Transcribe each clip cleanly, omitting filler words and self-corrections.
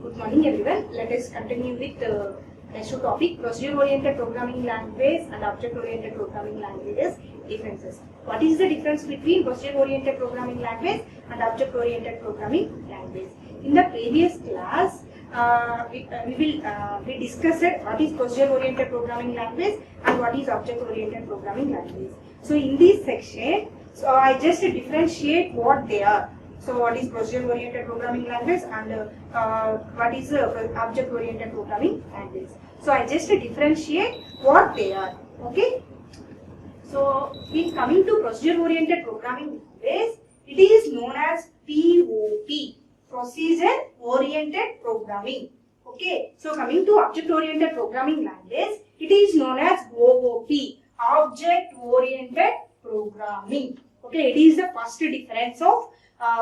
Good morning everyone. Let us continue with the next topic, procedure-oriented programming language and object-oriented programming languages differences. What is the difference between procedure-oriented programming language and object-oriented programming language? In the previous class, we discussed what is procedure-oriented programming language and what is object-oriented programming language. So in this section, I just differentiate what they are. So what is procedure-oriented programming language and what is object-oriented programming language. So I just differentiate what they are. Okay. So in coming to procedure-oriented programming language, it is known as POP, procedure-oriented programming. Okay. So coming to object-oriented programming language, it is known as OOP, object-oriented programming. Okay. It is the first difference of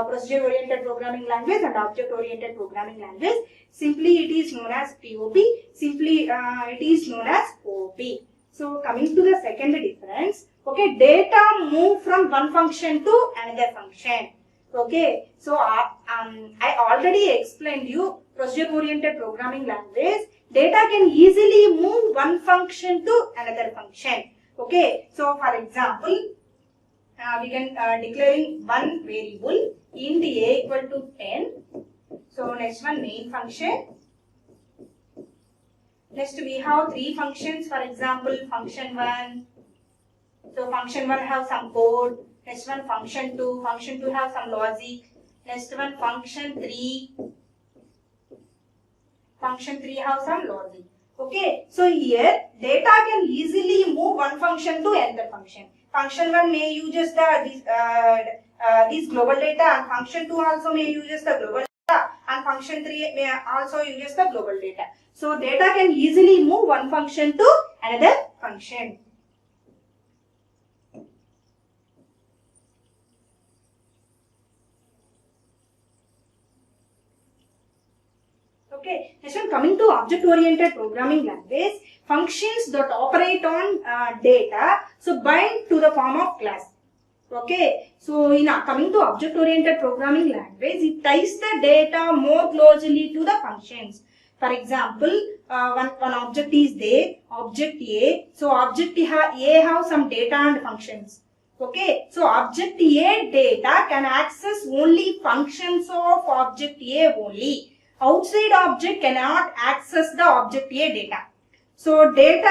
procedure-oriented programming language and object-oriented programming language. Simply it is known as POP, simply it is known as OOP. So coming to the second difference, okay, data move from one function to another function. Okay, so I already explained you procedure-oriented programming language, data can easily move one function to another function. Okay, so for example, we can declaring one variable int a equal to 10. So next one main function. Next we have three functions. For example, function 1. So function 1 have some code. Next one function 2. Function 2 have some logic. Next one function 3. Function 3 have some logic. Okay. So here data can easily move one function to another function. Function 1 may uses this global data, and function 2 also may uses the global data, and function 3 may also uses the global data. So data can easily move one function to another function. Okay, next one coming to object-oriented programming language, functions that operate on data, so bind to the form of class. Okay, so in coming to object-oriented programming language, it ties the data more closely to the functions. For example, one object is there, object A. So object A have some data and functions. Okay, so object A data can access only functions of object A only. Outside object cannot access the object A data. So data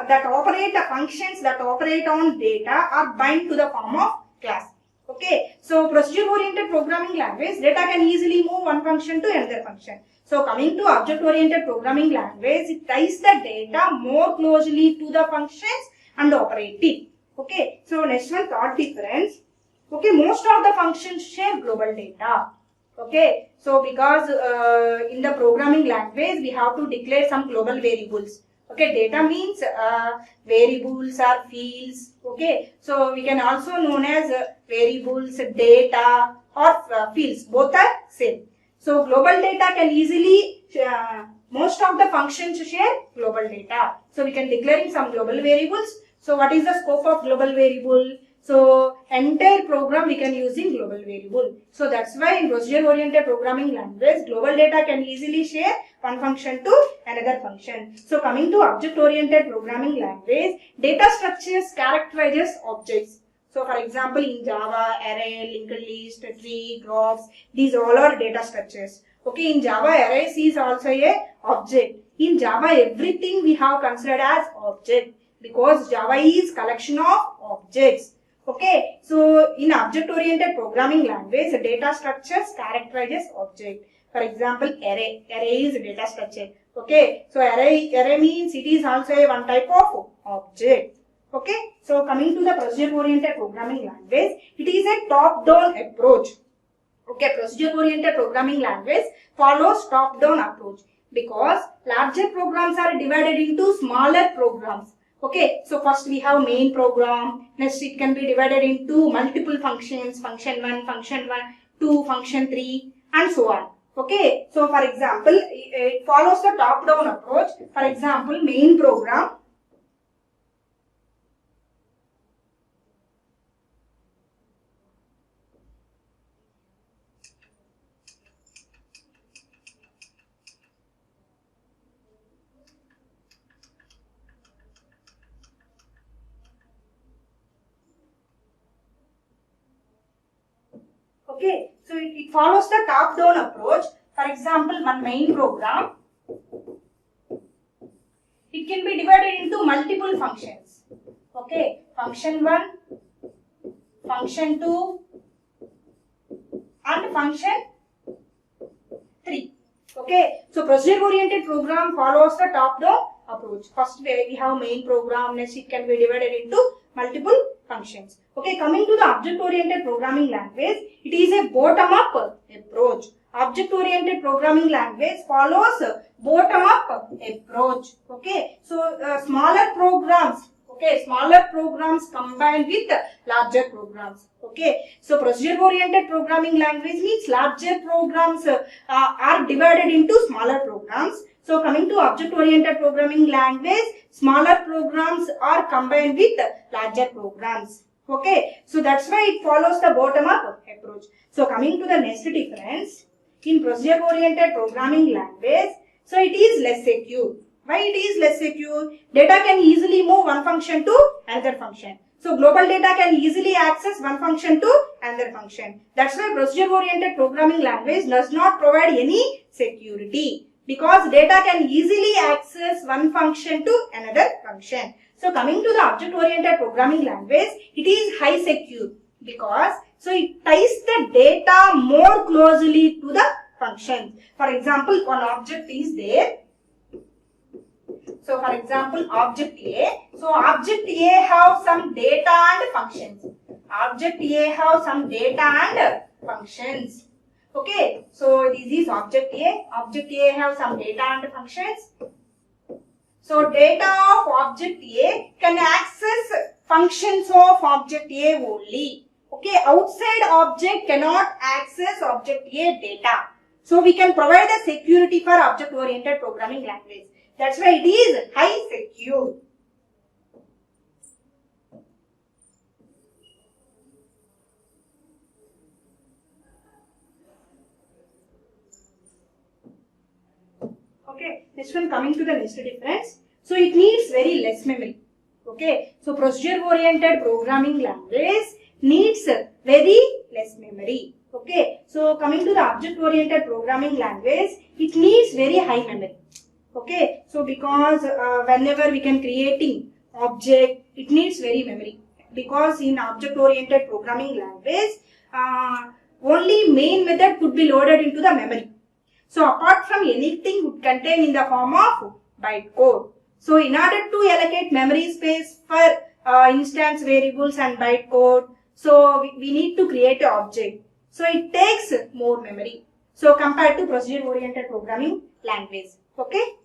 that operate, the functions that operate on data are bind to the form of class. Okay. So procedure-oriented programming language, data can easily move one function to another function. So coming to object-oriented programming language, it ties the data more closely to the functions and operate it. Okay. So next one, third difference. Okay, most of the functions share global data. Okay, so because in the programming language we have to declare some global variables. Okay, data means variables or fields. Okay, so we can also known as variables, data or fields. Both are same. So global data can easily most of the functions share global data. So we can declaring some global variables. So what is the scope of global variable? So entire program we can use in global variable. So that's why in procedure-oriented programming language, global data can easily share one function to another function. So coming to object-oriented programming language, data structures characterizes objects. So for example, in Java, array, linked list, tree, graphs, these all are data structures. Okay, in Java, arrays is also a object. In Java, everything we have considered as object because Java is collection of objects. Okay, so in object-oriented programming language, data structures characterizes object. For example, array is data structure. Okay, so array means it is also one type of object. Okay, so coming to the procedure-oriented programming language, it is a top-down approach. Okay, procedure-oriented programming language follows top-down approach because larger programs are divided into smaller programs. Okay, so first we have main program, next it can be divided into multiple functions, function 1, function 2, function 3 and so on. Okay, so for example, it follows the top-down approach. For example, main program. Okay, so it follows the top-down approach. For example, one main program, it can be divided into multiple functions. Okay, function 1, function 2, and function 3. Okay, so procedure-oriented program follows the top-down approach. First, we have main program. Next, it can be divided into multiple functions. Okay, coming to the object-oriented programming language, it is a bottom-up approach. Object-oriented programming language follows bottom-up approach. Okay, so smaller programs. Okay, smaller programs combined with larger programs. Okay, so procedure-oriented programming language means larger programs are divided into smaller programs. So coming to object-oriented programming language, smaller programs are combined with larger programs. Okay, so that's why it follows the bottom-up approach. So coming to the next difference, in procedure-oriented programming language, so it is less secure. Why it is less secure? Data can easily move one function to another function. So global data can easily access one function to another function. That's why procedure-oriented programming language does not provide any security, because data can easily access one function to another function. So coming to the object-oriented programming language, it is high secure because so it ties the data more closely to the function. For example, one object is there. So for example, object A. So object A have some data and functions. Object A have some data and functions. Okay, so this is object A. Object A have some data and functions. So data of object A can access functions of object A only. Okay, outside object cannot access object A data. So we can provide a security for object-oriented programming language. That's why it is high secure. Okay, next one, coming to the next difference. So it needs very less memory. Okay, so procedure-oriented programming language needs very less memory. Okay, so coming to the object-oriented programming language, it needs very high memory. Okay, so because whenever we can creating object, it needs very memory. Because in object-oriented programming language, only main method could be loaded into the memory. So apart from anything would contain in the form of bytecode. So in order to allocate memory space for instance variables and bytecode, so we need to create an object. So it takes more memory. So compared to procedure-oriented programming language. Okay.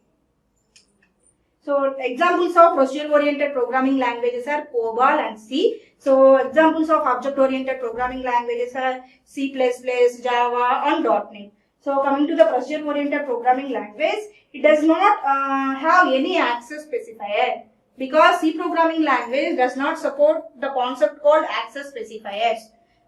So examples of procedure-oriented programming languages are COBOL and C. So examples of object-oriented programming languages are C++, Java and .NET. So coming to the procedure-oriented programming language, it does not have any access specifier, because C programming language does not support the concept called access specifiers.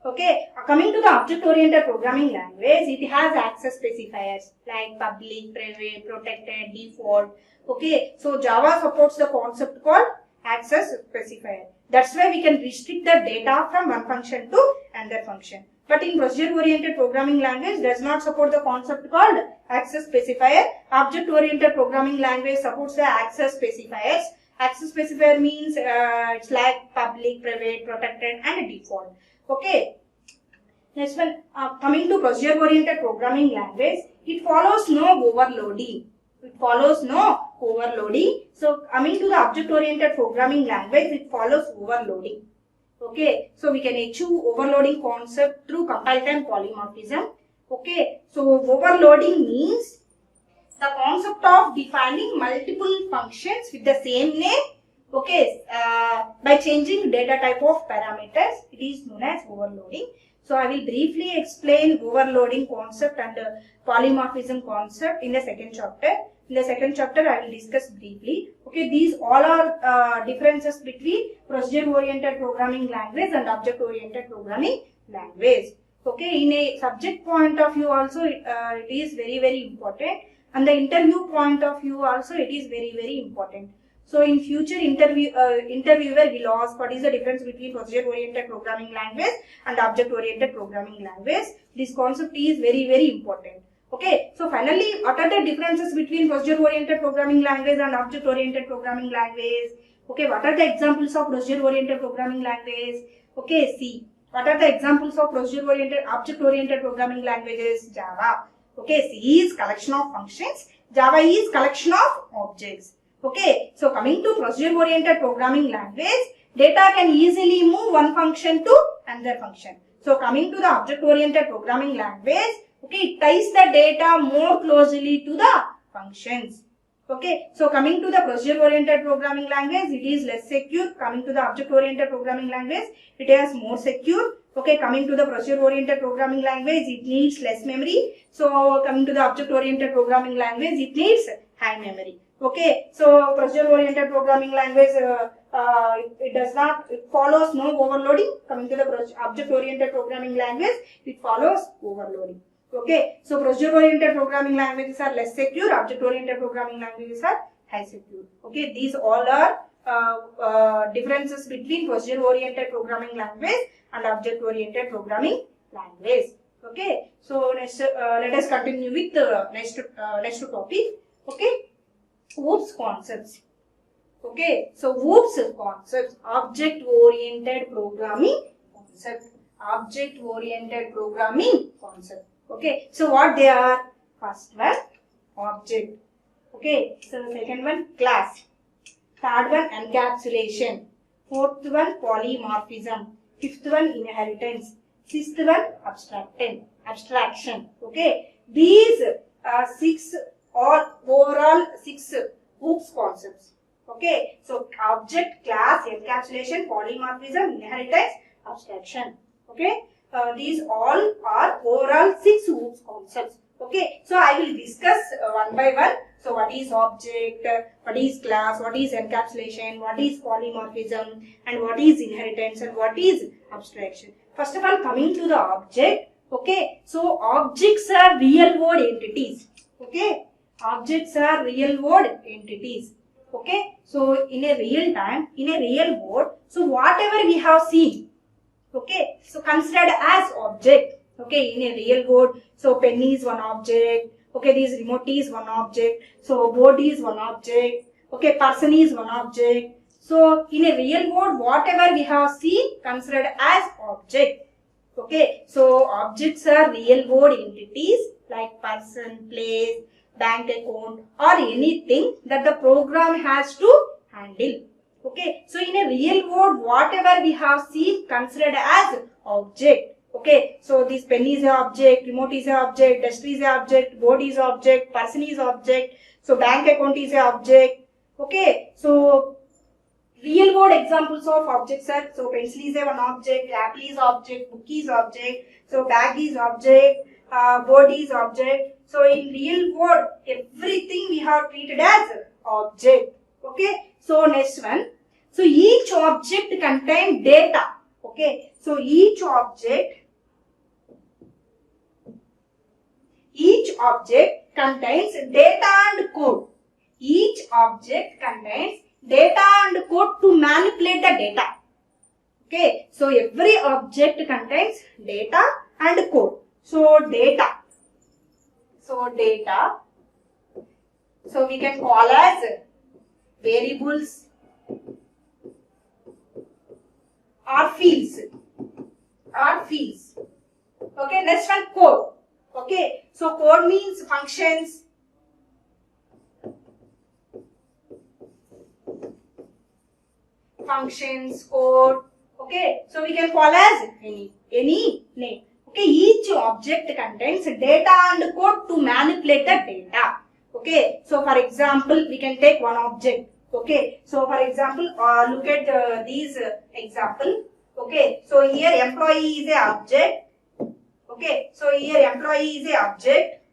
Okay, coming to the object-oriented programming language, it has access specifiers like public, private, protected, default. Okay, so Java supports the concept called access specifier. That's why we can restrict the data from one function to another function. But in procedure-oriented programming language does not support the concept called access specifier. Object-oriented programming language supports the access specifiers. Access specifier means it's like public, private, protected and default. Okay. Next one, coming to procedure-oriented programming language, it follows no overloading. It follows no overloading. So coming to the object-oriented programming language, it follows overloading. Okay, so we can achieve overloading concept through compile time polymorphism. Okay, so overloading means the concept of defining multiple functions with the same name. Okay, by changing data type of parameters, it is known as overloading. So I will briefly explain overloading concept and polymorphism concept in the second chapter. In the second chapter, I will discuss briefly. Okay, these all are differences between procedure-oriented programming language and object-oriented programming language. Okay, in a subject point of view also, it is very, very important. And the interview point of view also, it is very, very important. So in future interviewer will ask what is the difference between procedure-oriented programming language and object-oriented programming language. This concept is very, very important. Okay, so finally, what are the differences between procedure-oriented programming language and object-oriented programming language? Okay, what are the examples of procedure-oriented programming language? Okay, see, what are the examples of procedure-oriented, object-oriented programming languages? Java. Okay, C is collection of functions. Java is collection of objects. Okay, so coming to procedure-oriented programming language, data can easily move one function to another function. So coming to the object-oriented programming language, okay, it ties the data more closely to the functions. Okay, so coming to the procedure-oriented programming language, it is less secure. Coming to the object-oriented programming language, it is more secure. Okay, coming to the procedure-oriented programming language, it needs less memory. So coming to the object-oriented programming language, it needs high memory. Okay, so procedure-oriented programming language, it follows no overloading. Coming to the object-oriented programming language, it follows overloading. Okay, so procedure-oriented programming languages are less secure, object-oriented programming languages are high secure. Okay, these all are differences between procedure-oriented programming language and object-oriented programming language. Okay, so next, let us continue with the next topic. Okay, OOPS concepts. Okay, so OOPS concepts, object-oriented programming concept. Object-oriented programming concept. Okay, so what they are? First one, object. Okay, so the second one, class. Third one, encapsulation. Fourth one, polymorphism. Fifth one, inheritance. Sixth one, abstraction. Okay, these six or overall six OOPS concepts. Okay, so object, class, encapsulation, polymorphism, inheritance, abstraction. Okay, these all are overall 6 OOPS concepts. Okay, so I will discuss one by one. So what is object, what is class, what is encapsulation, what is polymorphism, and what is inheritance, and what is abstraction. First of all, coming to the object. Okay, so objects are real world entities. Okay, objects are real world entities. Okay, so in a real time, in a real world, so whatever we have seen, okay, so considered as object. Okay, in a real world, so pen is one object. Okay, this remote is one object. So board is one object. Okay, person is one object. So in a real world, whatever we have seen considered as object. Okay, so objects are real world entities like person, place, bank account, or anything that the program has to handle. Okay, so in a real world, whatever we have seen considered as object. Okay, so this pen is an object, remote is an object, duster is an object, board is an object, person is an object, so bank account is an object. Okay, so real world examples of objects are, so pencil is one object, apple is object, book is object, so bag is object, board is object. So in real world, everything we have treated as object. Okay, so next one. So each object contains data. Okay, so each object contains data and code. Each object contains data and code to manipulate the data. Okay, so every object contains data and code. So data. So we can call as variables or fields. Okay, next one, code. Okay, so code means functions. Code. Okay, so we can call as any name. Okay, each object contains data and code to manipulate the data. Okay, so for example, we can take one object. Okay, so for example, look at these example. Okay, so here employee is a object. Okay, so here employee is a object.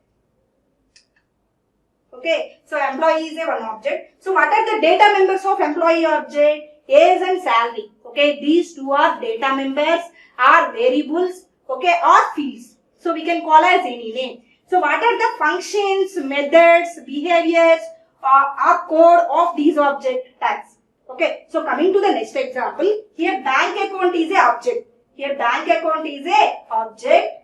Okay, so employee is a one object. So what are the data members of employee object? Age and salary. Okay, these two are data members, are variables, okay, or fields. So we can call as any name. So what are the functions, methods, behaviors, are code of these object tags. Okay, so coming to the next example, here bank account is a object. Here bank account is a object.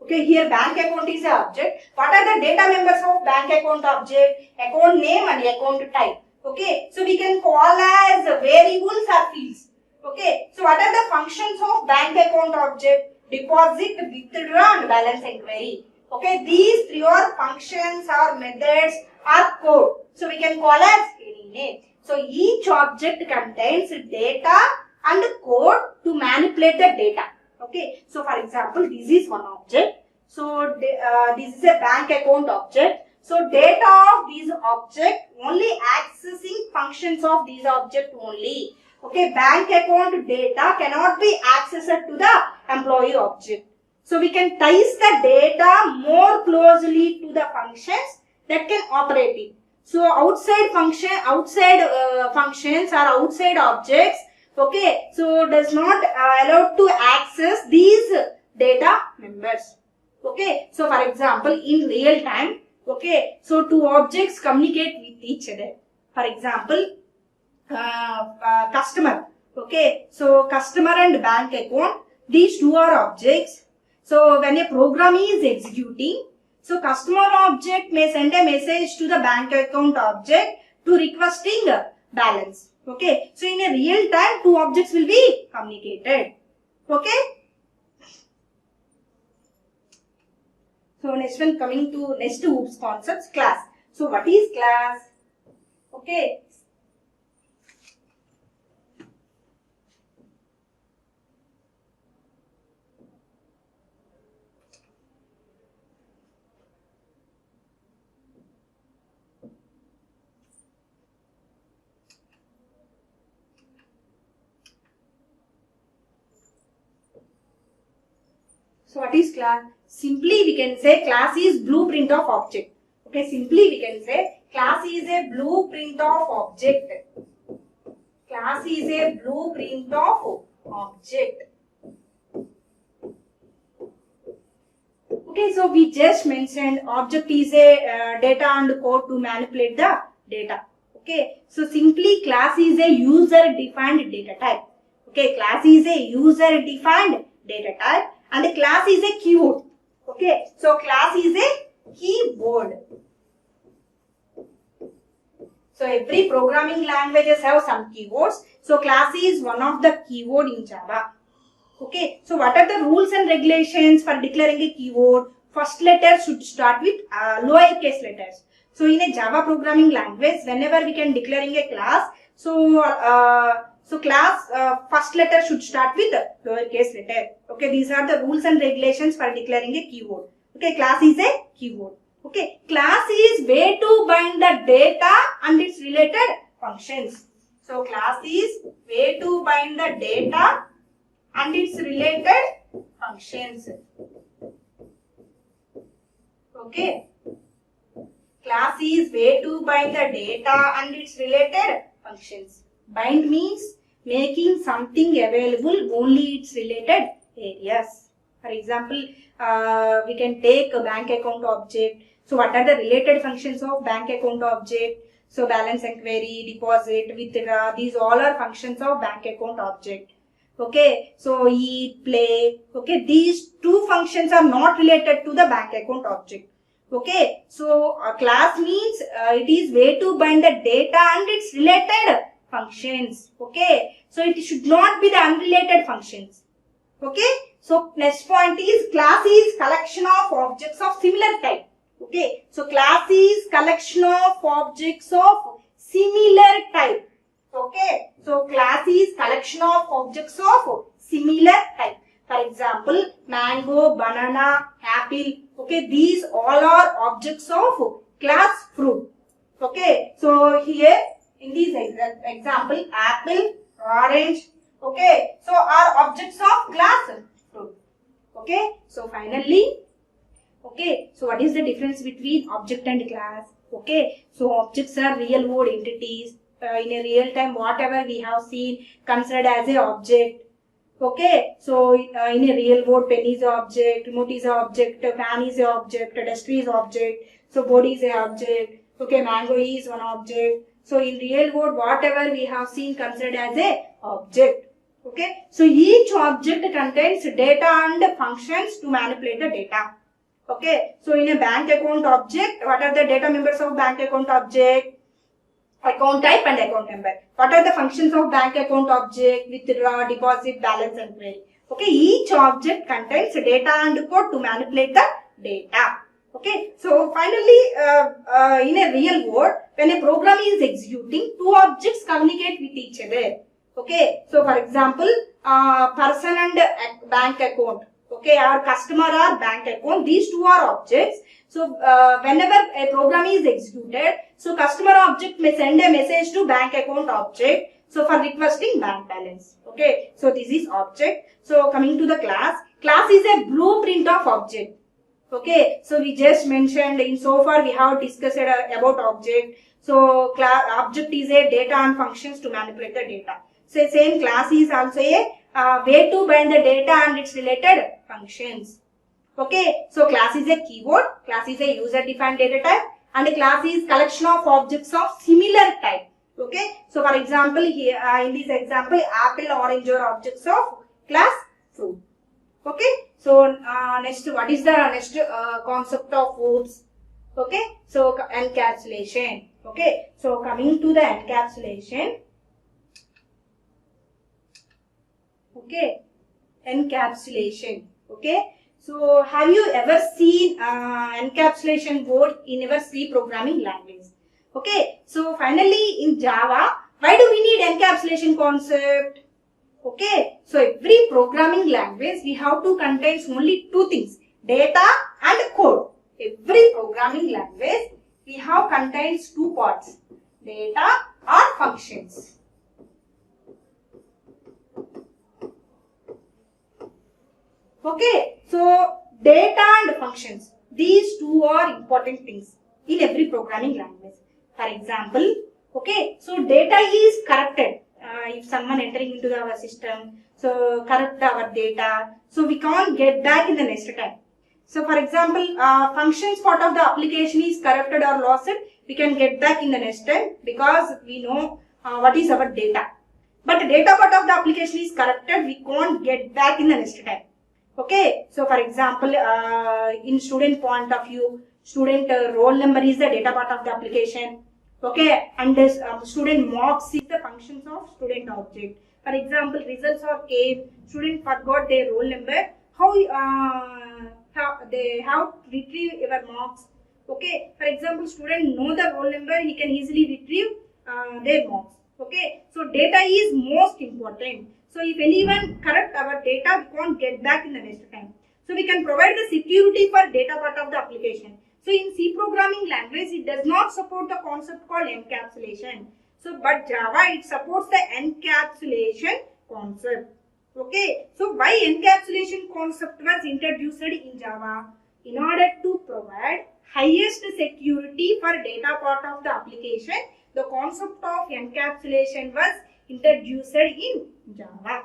Okay, here bank account is a object. What are the data members of bank account object? Account name and account type. Okay, so we can call as variables or fields. Okay, so what are the functions of bank account object? Deposit, withdraw and balance inquiry. Okay, these three are functions or methods or code. So we can call as any name. So each object contains data and code to manipulate the data. Okay, so for example, this is one object. So this is a bank account object. So data of these object only accessing functions of these object only. Okay, bank account data cannot be accessed to the employee object. So we can tie the data more closely to the functions that can operate it. So outside functions or outside objects, okay, so does not allow to access these data members. Okay, so for example, in real time, okay, so two objects communicate with each other. For example, customer. Okay, so customer and bank account, these two are objects. So when a program is executing, so customer object may send a message to the bank account object to requesting balance. Okay, so in a real time, two objects will be communicated. Okay. So next one, coming to next OOPS concepts, class. So what is class? Okay. So what is class? Simply we can say class is blueprint of object. Okay, simply we can say class is a blueprint of object. Class is a blueprint of object. Okay, so we just mentioned object is a data and code to manipulate the data. Okay, so simply class is a user defined data type. Okay, class is a user defined data type and the class is a keyword. Okay, so class is a keyword. So every programming languages have some keywords. So class is one of the keyword in Java. Okay, so what are the rules and regulations for declaring a keyword? First letter should start with lowercase letters. So in a Java programming language, whenever we can declaring a class, so class first letter should start with lowercase letter. Okay, these are the rules and regulations for declaring a keyword. Okay, class is a keyword. Okay, class is way to bind the data and its related functions. So class is way to bind the data and its related functions. Okay, class is way to bind the data and its related functions. Bind means making something available only its related areas. For example, we can take a bank account object. So what are the related functions of bank account object? So balance inquiry, deposit, withdraw, these all are functions of bank account object. Okay, so eat, play, okay, these two functions are not related to the bank account object. Okay, so a class means it is way to bind the data and its related functions. Okay, so it should not be the unrelated functions. Okay, so next point is class is collection of objects of similar type. Okay, so class is collection of objects of similar type. Okay, so class is collection of objects of similar type. For example, mango, banana, apple. Okay, these all are objects of class fruit. Okay, so here in this example, apple, orange, okay, so are objects of class fruit. Okay, so finally, okay, so what is the difference between object and class? Okay, so objects are real world entities in a real time, whatever we have seen considered as a object. Okay, so in a real world, pen is a object, remote is a object, fan is a object, duster is object, so board is a object. Okay, mango is one object. So in real world, whatever we have seen considered as a object. Okay, so each object contains data and functions to manipulate the data. Okay, so in a bank account object, what are the data members of bank account object? Account type and account number. What are the functions of bank account object? Withdraw, deposit, balance and query. Okay, each object contains data and code to manipulate the data. Okay, so finally in a real world, when a program is executing, two objects communicate with each other. Okay, so for example, person and bank account. Okay, our customer or bank account, these two are objects. So whenever a program is executed, so customer object may send a message to bank account object. So for requesting bank balance. Okay, so this is object. So coming to the class is a blueprint of object. Okay, so we just mentioned in so far we have discussed about object. So object is a data and functions to manipulate the data. So same class is also a way to bind the data and its related functions. Okay, so class is a keyword, class is a user defined data type, and a class is collection of objects of similar type. Okay, so for example here in this example, apple, orange are objects of class fruit. Okay, so next, what is the next concept of fruits? Okay, so encapsulation. Okay, so coming to the encapsulation. Okay, encapsulation. Okay, so have you ever seen encapsulation word in your C programming language? Okay, so finally in Java, why do we need encapsulation concept? Okay, so every programming language we have to contain only two things, data and code. Every programming language we have contains two parts, data or functions. Okay, so data and functions, these two are important things in every programming language. For example, okay, so data is corrupted. If someone entering into our system, so corrupt our data, so we can't get back in the next time. So for example, functions part of the application is corrupted or lost, we can get back in the next time because we know what is our data. But data part of the application is corrupted, we can't get back in the next time. Okay, so for example, in student point of view, student roll number is the data part of the application. Okay, and this student marks is the functions of student object. For example, results are came, student forgot their roll number. How they have to retrieve your marks. Okay, for example, student know the roll number, he can easily retrieve their marks. Okay, so data is most important. So if anyone corrupt our data, we can't get back in the next time. So we can provide the security for data part of the application. So in C programming language, it does not support the concept called encapsulation. So but Java, it supports the encapsulation concept. Okay, so why encapsulation concept was introduced in Java? In order to provide highest security for data part of the application, the concept of encapsulation was introduced in Java.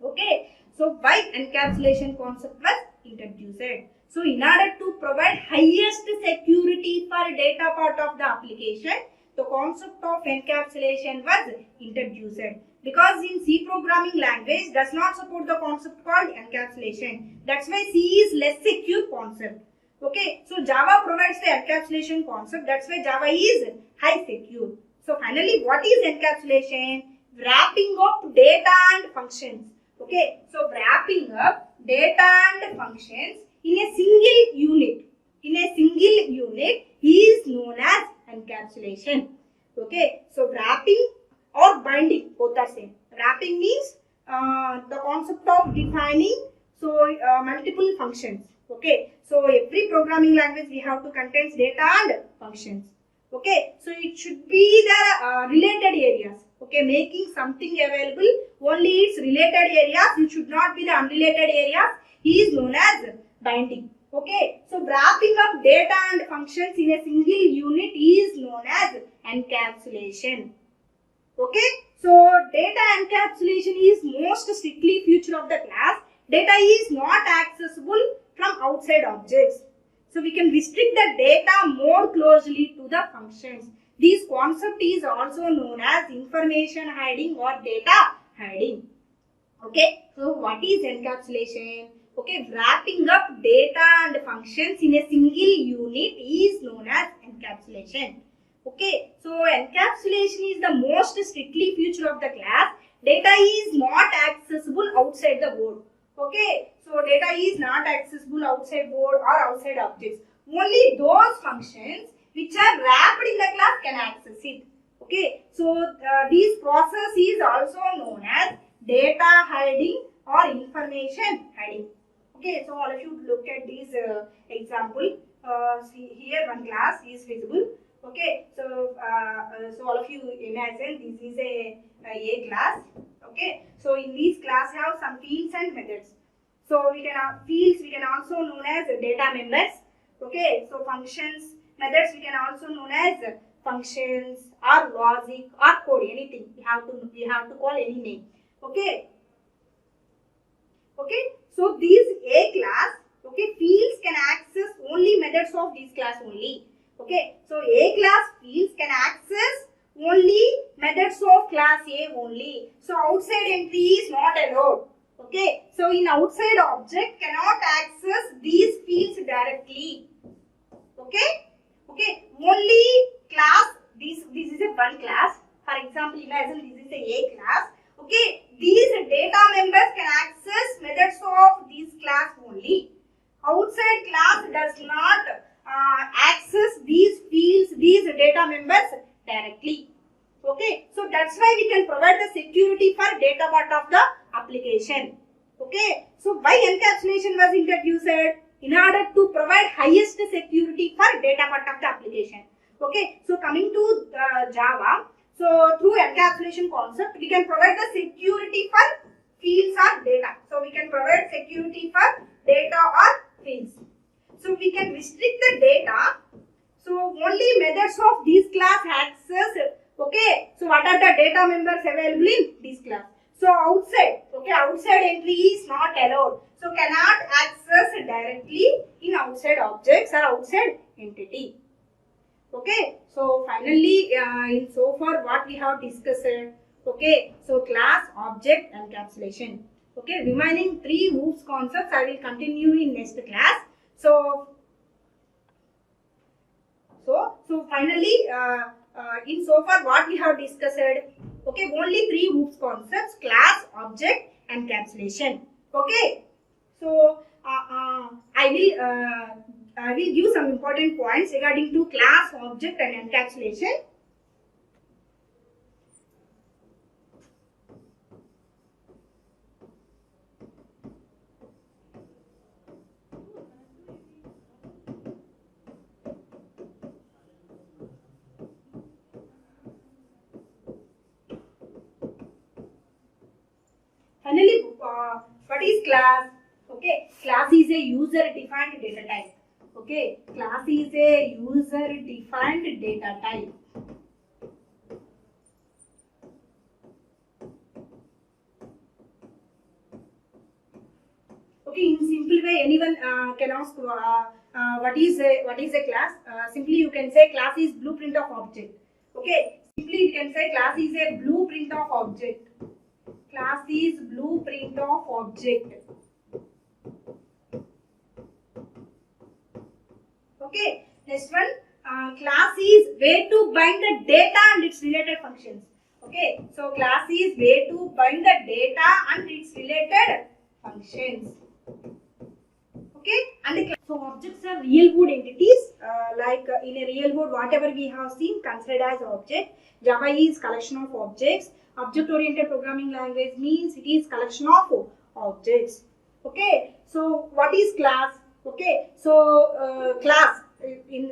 Okay, so why encapsulation concept was introduced? So in order to provide highest security for data part of the application, the concept of encapsulation was introduced. Because in C programming language does not support the concept called encapsulation. That's why C is less secure concept. Okay, so Java provides the encapsulation concept. That's why Java is high secure. So finally, what is encapsulation? Wrapping up data and functions. Okay, so wrapping up data and functions in a single unit. In a single unit is known as encapsulation. Okay, so wrapping or binding, both are same. Wrapping means the concept of defining multiple functions. Okay, so every programming language we have to contain data and functions. Okay, so it should be the related areas. Okay, making something available only its related areas. It should not be the unrelated areas. Is known as binding. Okay, so wrapping up data and functions in a single unit is known as encapsulation. Okay, so data encapsulation is most strictly feature of the class. Data is not accessible from outside objects. So we can restrict the data more closely to the functions. This concept is also known as information hiding or data hiding. Okay, so what is encapsulation? Okay, wrapping up data and functions in a single unit is known as encapsulation. Okay, so encapsulation is the most strictly feature of the class. Data is not accessible outside the board. Okay, so data is not accessible outside board or outside objects. Only those functions which are wrapped in the class can access it. Okay, so this process is also known as data hiding or information hiding. Okay, so all of you look at this example. See here one class is visible. Okay, so so all of you imagine this is a class. Okay, so in this class have some fields and methods. So we can fields we can also known as data members. Okay, so functions, methods we can also known as functions or logic or code, anything we have to call any name. Okay, okay, so this A class, okay, fields can access only methods of this class only. Okay, so A class fields can access only methods of class A only. So outside entry is not allowed. Okay, so in outside object cannot access these fields directly. Okay, okay, only class, this is a one class. For example, imagine this is a class. Okay, these data members can access methods of this class only. Outside class does not access these fields, these data members directly. Okay, so that's why we can provide the security for data part of the application. Okay, so why encapsulation was introduced? In order to provide highest security for data part of the application. Okay, so coming to Java, so through encapsulation concept, we can provide the security for fields or data. So we can provide security for data or fields. So we can restrict the data. So only methods of this class access. Okay, so what are the data members available in this class? So outside, okay, outside entry is not allowed. So cannot access directly in outside objects or outside entity. Okay, so finally in so far what we have discussed. Okay, so class, object, encapsulation. Okay, remaining 3 OOPS concepts I will continue in next class. So finally in so far what we have discussed. Okay, only 3 OOPS concepts: class, object, encapsulation. Okay, so I will give some important points regarding to class, object, and encapsulation. Finally, what is class? Okay, class is a user-defined data type. Okay, class is a user-defined data type. Okay, in simple way, anyone can ask what is a class. Simply you can say class is blueprint of object. Okay, simply you can say class is a blueprint of object. Class is blueprint of object. Okay, next one, class is way to bind the data and its related functions. Okay, so class is way to bind the data and its related functions. Okay, and so objects are real world entities. Like in a real world, whatever we have seen considered as object. Java is collection of objects. Object oriented programming language means it is collection of objects. Okay, so what is class? Okay, so class in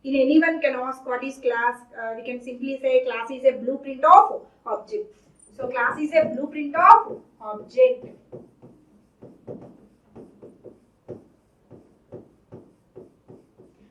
anyone can ask what is class. We can simply say class is a blueprint of object. So class is a blueprint of object.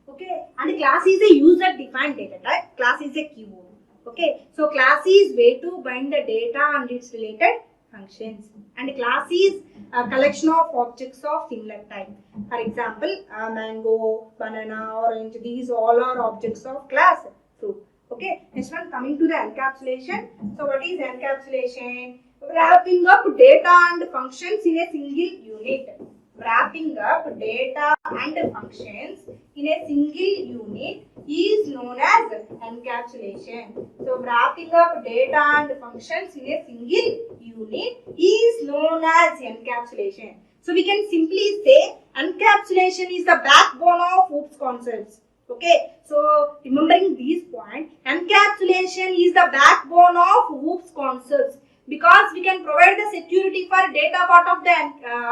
Okay, and class is a user defined data type. Class is a keyword. Okay, so class is way to bind the data and its related functions, and class is a collection of objects of similar type. For example, mango, banana, orange, these all are objects of class fruit. Okay, next one, coming to the encapsulation. So what is encapsulation? Wrapping up data and functions in a single unit. Wrapping up data and functions in a single unit is known as encapsulation. So wrapping up data and functions in a single unit is known as encapsulation. So we can simply say encapsulation is the backbone of OOPS concepts. Okay, so remembering these points, encapsulation is the backbone of OOPS concepts, because we can provide the security for data part of the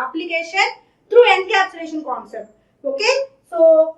application through encapsulation concept. Okay, so